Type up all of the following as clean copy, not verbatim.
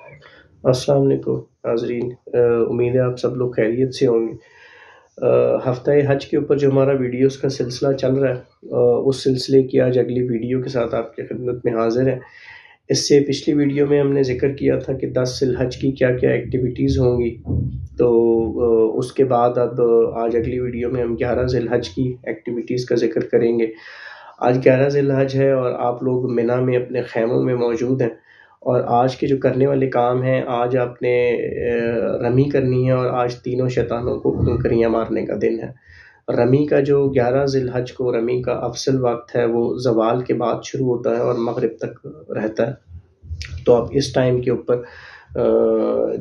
السلام علیکم ناظرین، امید ہے آپ سب لوگ خیریت سے ہوں گے۔ ہفتہ حج کے اوپر جو ہمارا ویڈیوز کا سلسلہ چل رہا ہے، اس سلسلے کی آج اگلی ویڈیو کے ساتھ آپ کی خدمت میں حاضر ہے۔ اس سے پچھلی ویڈیو میں ہم نے ذکر کیا تھا کہ 10 ذی الحج کی کیا کیا ایکٹیویٹیز ہوں گی، تو اس کے بعد اب آج اگلی ویڈیو میں ہم 11 ذی الحج کی ایکٹیویٹیز کا ذکر کریں گے۔ آج 11 ذی الحج ہے اور آپ لوگ منی میں اپنے خیموں میں موجود ہیں، اور آج کے جو کرنے والے کام ہیں، آج آپ نے رمی کرنی ہے، اور آج تینوں شیطانوں کو کنکریاں مارنے کا دن ہے۔ رمی کا جو 11 ذی الحج کو رمی کا افضل وقت ہے وہ زوال کے بعد شروع ہوتا ہے اور مغرب تک رہتا ہے۔ تو آپ اس ٹائم کے اوپر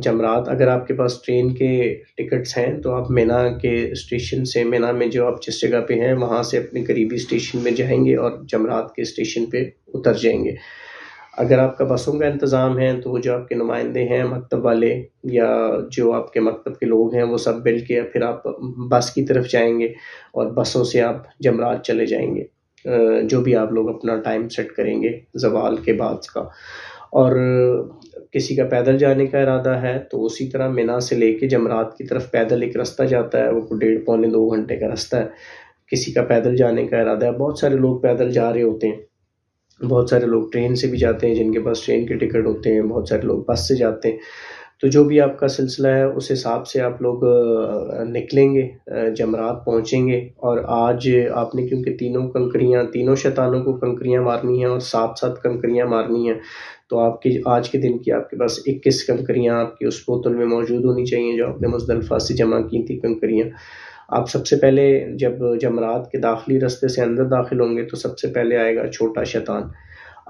جمرات، اگر آپ کے پاس ٹرین کے ٹکٹس ہیں تو آپ منی کے اسٹیشن سے، منی میں جو آپ جس جگہ پہ ہیں وہاں سے اپنے قریبی اسٹیشن میں جائیں گے اور جمرات کے اسٹیشن پہ اتر جائیں گے۔ اگر آپ کا بسوں کا انتظام ہے تو وہ جو آپ کے نمائندے ہیں مکتب والے یا جو آپ کے مکتب کے لوگ ہیں وہ سب مل کے پھر آپ بس کی طرف جائیں گے اور بسوں سے آپ جمرات چلے جائیں گے، جو بھی آپ لوگ اپنا ٹائم سیٹ کریں گے زوال کے بعد کا۔ اور کسی کا پیدل جانے کا ارادہ ہے تو اسی طرح منی سے لے کے جمرات کی طرف پیدل ایک رستہ جاتا ہے، وہ 1.5 پونے 2 گھنٹے کا رستہ ہے۔ کسی کا پیدل جانے کا ارادہ ہے، بہت سارے لوگ پیدل جا رہے ہوتے ہیں، بہت سارے لوگ ٹرین سے بھی جاتے ہیں جن کے پاس ٹرین کے ٹکٹ ہوتے ہیں، بہت سارے لوگ بس سے جاتے ہیں۔ تو جو بھی آپ کا سلسلہ ہے اس حساب سے آپ لوگ نکلیں گے، جمرات پہنچیں گے۔ اور آج آپ نے کیونکہ تینوں شیطانوں کو کنکریاں مارنی ہیں اور 7 کنکریاں مارنی ہیں، تو آپ کی آج کے دن کی آپ کے پاس 21 کنکریاں آپ کی اس بوتل میں موجود ہونی چاہیے جو آپ نے مزدلفہ سے جمع کی تھی کنکریاں۔ آپ سب سے پہلے جب جمرات کے داخلی راستے سے اندر داخل ہوں گے تو سب سے پہلے آئے گا چھوٹا شیطان۔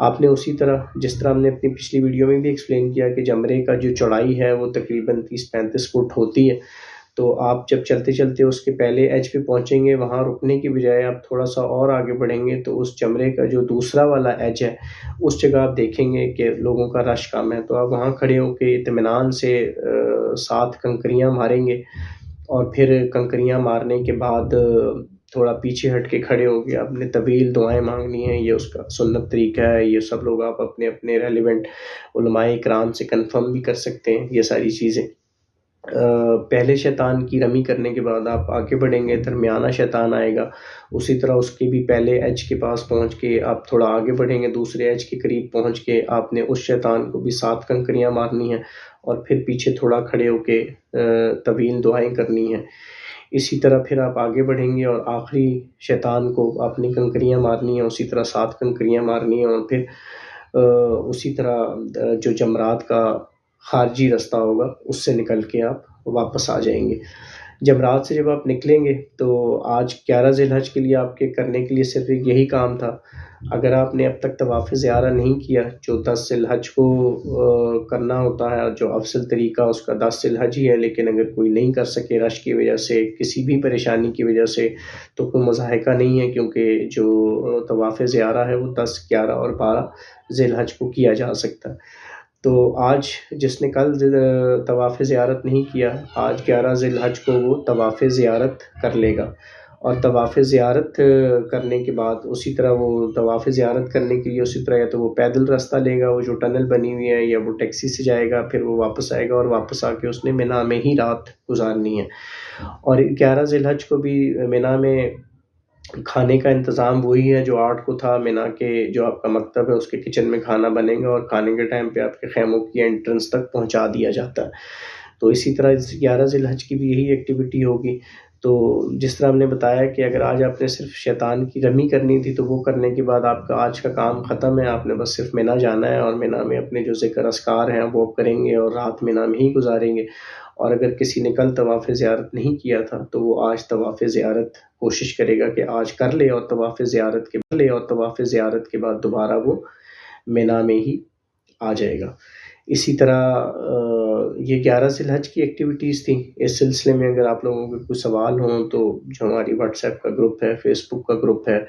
آپ نے اسی طرح جس طرح ہم نے اپنی پچھلی ویڈیو میں بھی ایکسپلین کیا کہ جمرے کا جو چوڑائی ہے وہ تقریباً 30-35 فٹ ہوتی ہے، تو آپ جب چلتے چلتے اس کے پہلے ایج پہ پہنچیں گے، وہاں رکنے کی بجائے آپ تھوڑا سا اور آگے بڑھیں گے تو اس جمرے کا جو دوسرا والا ایج ہے اس جگہ آپ دیکھیں گے کہ لوگوں کا رش کم ہے، تو آپ وہاں کھڑے ہو کے اطمینان سے 7 کنکریاں ماریں گے۔ اور پھر کنکریاں مارنے کے بعد تھوڑا پیچھے ہٹ کے کھڑے ہو کے آپ نے طویل دعائیں مانگنی ہیں، یہ اس کا سنت طریقہ ہے۔ یہ سب لوگ آپ اپنے اپنے ریلیونٹ علماء کرام سے کنفرم بھی کر سکتے ہیں یہ ساری چیزیں۔ پہلے شیطان کی رمی کرنے کے بعد آپ آگے بڑھیں گے، درمیانہ شیطان آئے گا، اسی طرح اس کے بھی پہلے ایج کے پاس پہنچ کے آپ تھوڑا آگے بڑھیں گے، دوسرے ایج کے قریب پہنچ کے آپ نے اس شیطان کو بھی 7 کنکریاں مارنی ہیں اور پھر پیچھے تھوڑا کھڑے ہو کے طویل دعائیں کرنی ہیں۔ اسی طرح پھر آپ آگے بڑھیں گے اور آخری شیطان کو اپنی کنکریاں مارنی ہیں، اسی طرح 7 کنکریاں مارنی ہیں، اور پھر اسی طرح جو جمرات کا خارجی رستہ ہوگا اس سے نکل کے آپ واپس آ جائیں گے۔ جمرات سے جب آپ نکلیں گے تو آج 11 ذی الحج کے لیے آپ کے کرنے کے لیے صرف ایک یہی کام تھا۔ اگر آپ نے اب تک طواف زیارہ نہیں کیا، جو 10 ذی الحج کو کرنا ہوتا ہے، جو افضل طریقہ اس کا 10 ذی الحج ہی ہے، لیکن اگر کوئی نہیں کر سکے رش کی وجہ سے، کسی بھی پریشانی کی وجہ سے، تو کوئی مضحکہ نہیں ہے، کیونکہ جو طواف زیارہ ہے وہ 10، 11 اور 12 ذی الحج کو کیا جا سکتا ہے۔ تو آج جس نے کل طواف زیارت نہیں کیا، آج 11 ذی الحج کو وہ طواف زیارت کر لے گا، اور طواف زیارت کرنے کے بعد اسی طرح وہ طواف زیارت کرنے کے لیے اسی طرح یا تو وہ پیدل راستہ لے گا، وہ جو ٹنل بنی ہوئی ہے، یا وہ ٹیکسی سے جائے گا، پھر وہ واپس آئے گا اور واپس آ کے اس نے منی میں ہی رات گزارنی ہے۔ اور 11 ذی الحج کو بھی منی میں کھانے کا انتظام وہی ہے جو 8 کو تھا۔ منی کے جو آپ کا مکتب ہے اس کے کچن میں کھانا بنے گا، اور کھانے کے ٹائم پہ آپ کے خیموں کی انٹرنس تک پہنچا دیا جاتا ہے۔ تو اسی طرح 11 ذی الحج کی بھی یہی ایکٹیویٹی ہوگی۔ تو جس طرح ہم نے بتایا کہ اگر آج آپ نے صرف شیطان کی رمی کرنی تھی تو وہ کرنے کے بعد آپ کا آج کا کام ختم ہے، آپ نے بس صرف منی جانا ہے اور منی میں اپنے جو ذکر اذکار ہیں وہ کریں گے اور رات منی میں ہی گزاریں گے۔ اور اگر کسی نے کل طواف زیارت نہیں کیا تھا تو وہ آج طواف زیارت کوشش کرے گا کہ آج کر لے، اور طواف زیارت کے بعد دوبارہ وہ منی میں ہی آ جائے گا۔ اسی طرح یہ 11 ذی الحج کی ایکٹیویٹیز تھیں۔ اس سلسلے میں اگر آپ لوگوں کے کوئی سوال ہوں تو جو ہماری واٹس ایپ کا گروپ ہے، فیس بک کا گروپ ہے،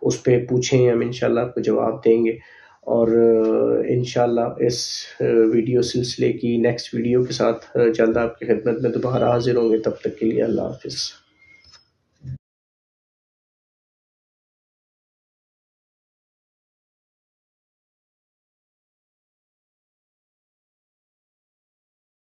اس پہ پوچھیں، ہم انشاءاللہ آپ کو جواب دیں گے۔ اور انشاءاللہ اس ویڈیو سلسلے کی نیکسٹ ویڈیو کے ساتھ جلد آپ کی خدمت میں دوبارہ حاضر ہوں گے۔ تب تک کے لیے اللہ حافظ۔